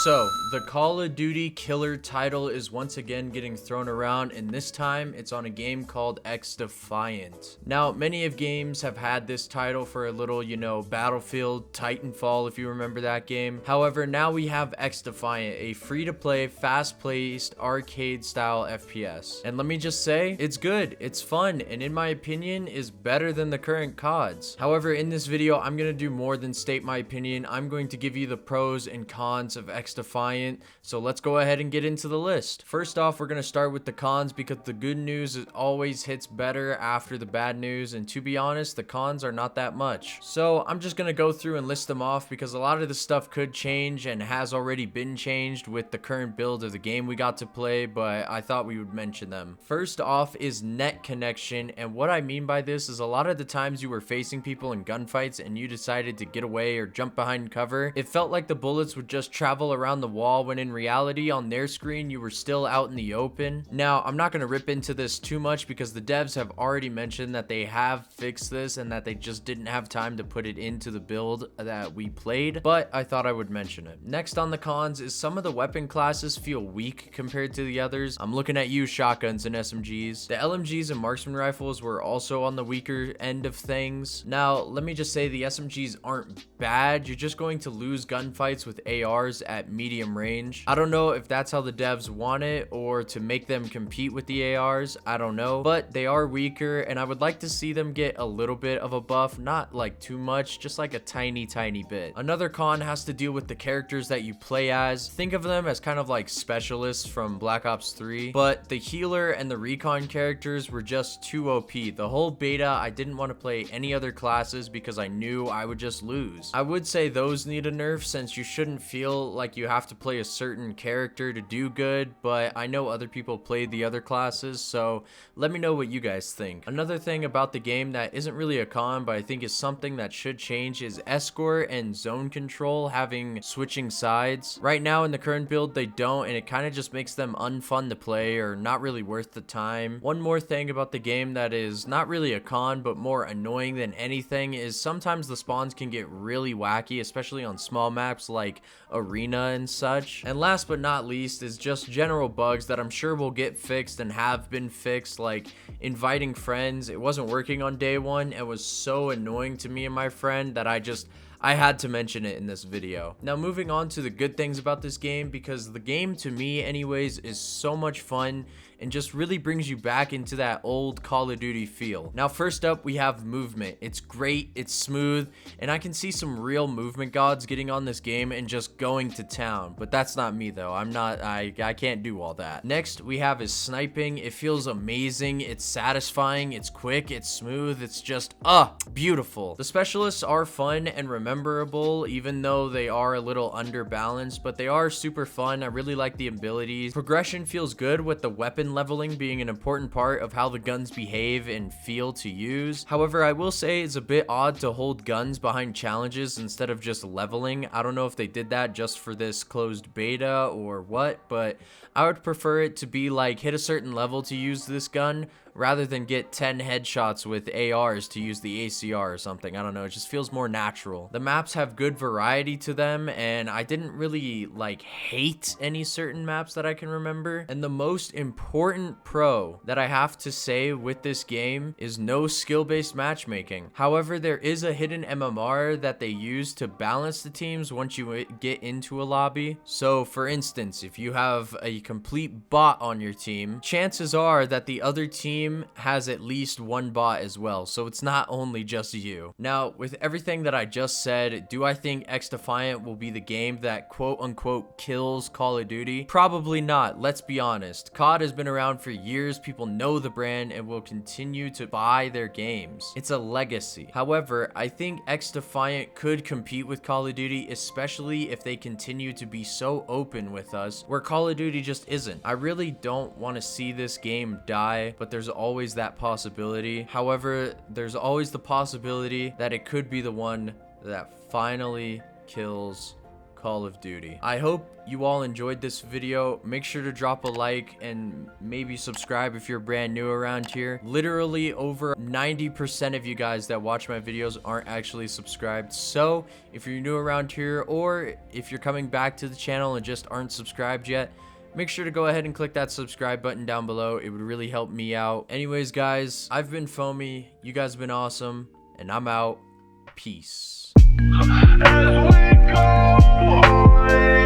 So, the Call of Duty killer title is once again getting thrown around, and this time it's on a game called XDefiant. Now, many of games have had this title for a little, Battlefield, Titanfall, if you remember that game. However, now we have XDefiant, a free-to-play, fast-paced, arcade-style FPS. And let me just say, it's good, it's fun, and in my opinion, is better than the current CODs. However, in this video, I'm going to do more than state my opinion. I'm going to give you the pros and cons of XDefiant, so let's go ahead and get into the list. First off, we're going to start with the cons because the good news always hits better after the bad news, and to be honest, the cons are not that much. So I'm just going to go through and list them off because a lot of the stuff could change and has already been changed with the current build of the game we got to play, but I thought we would mention them. First off is net connection, and what I mean by this is a lot of the times you were facing people in gunfights and you decided to get away or jump behind cover, it felt like the bullets would just travel around the wall when in reality on their screen you were still out in the open. Now, I'm not going to rip into this too much because the devs have already mentioned that they have fixed this and that they just didn't have time to put it into the build that we played, but I thought I would mention it. Next on the cons is some of the weapon classes feel weak compared to the others. I'm looking at you, shotguns and SMGs. The LMGs and marksman rifles were also on the weaker end of things. Now, let me just say the SMGs aren't bad. You're just going to lose gunfights with ARs at medium range. I don't know if that's how the devs want it or to make them compete with the ARs. I don't know, but they are weaker and I would like to see them get a little bit of a buff, not like too much, just like a tiny bit. Another con has to deal with the characters that you play as. Think of them as kind of like specialists from Black Ops 3, but the healer and the recon characters were just too OP. The whole beta, I didn't want to play any other classes because I knew I would just lose. I would say those need a nerf since you shouldn't feel like you have to play a certain character to do good, but I know other people played the other classes, so let me know what you guys think. Another thing about the game that isn't really a con, but I think is something that should change is escort and zone control having switching sides. Right now in the current build, they don't, and it kind of just makes them unfun to play or not really worth the time. One more thing about the game that is not really a con, but more annoying than anything is sometimes the spawns can get really wacky, especially on small maps like Arena and such. And last but not least is just general bugs that I'm sure will get fixed and have been fixed, like inviting friends. It wasn't working on day one and was so annoying to me and my friend that I had to mention it in this video. Now moving on to the good things about this game, because the game to me anyways is so much fun and just really brings you back into that old Call of Duty feel. Now first up we have movement. It's great, it's smooth, and I can see some real movement gods getting on this game and just going to town, but that's not me though. I can't do all that. Next we have is sniping. It feels amazing, it's satisfying, it's quick, it's smooth, it's just beautiful. The specialists are fun and rememberable even though they are a little underbalanced, but they are super fun. I really like the abilities. Progression feels good with the weapon leveling being an important part of how the guns behave and feel to use. However, I will say it's a bit odd to hold guns behind challenges instead of just leveling. I don't know if they did that just for this closed beta or what, but I would prefer it to be like hit a certain level to use this gun rather than get 10 headshots with ARs to use the ACR or something. I don't know, it just feels more natural. The maps have good variety to them, and I didn't really like hate any certain maps that I can remember. And the most important pro that I have to say with this game is no skill-based matchmaking. However, there is a hidden MMR that they use to balance the teams once you get into a lobby. So for instance, if you have a complete bot on your team, chances are that the other team has at least one bot as well, so it's not only just you. Now, with everything that I just said, do I think XDefiant will be the game that quote-unquote kills Call of Duty? Probably not, let's be honest. COD has been around for years, people know the brand and will continue to buy their games. It's a legacy. However, I think XDefiant could compete with Call of Duty, especially if they continue to be so open with us, where Call of Duty just isn't. I really don't want to see this game die, but there's always that possibility. However, there's always the possibility that it could be the one that finally kills Call of Duty. I hope you all enjoyed this video. Make sure to drop a like and maybe subscribe if you're brand new around here. Literally over 90% of you guys that watch my videos aren't actually subscribed. So if you're new around here, or if you're coming back to the channel and just aren't subscribed yet, make sure to go ahead and click that subscribe button down below. It would really help me out. Anyways, guys, I've been Foamyy. You guys have been awesome, and I'm out. Peace. As we go away.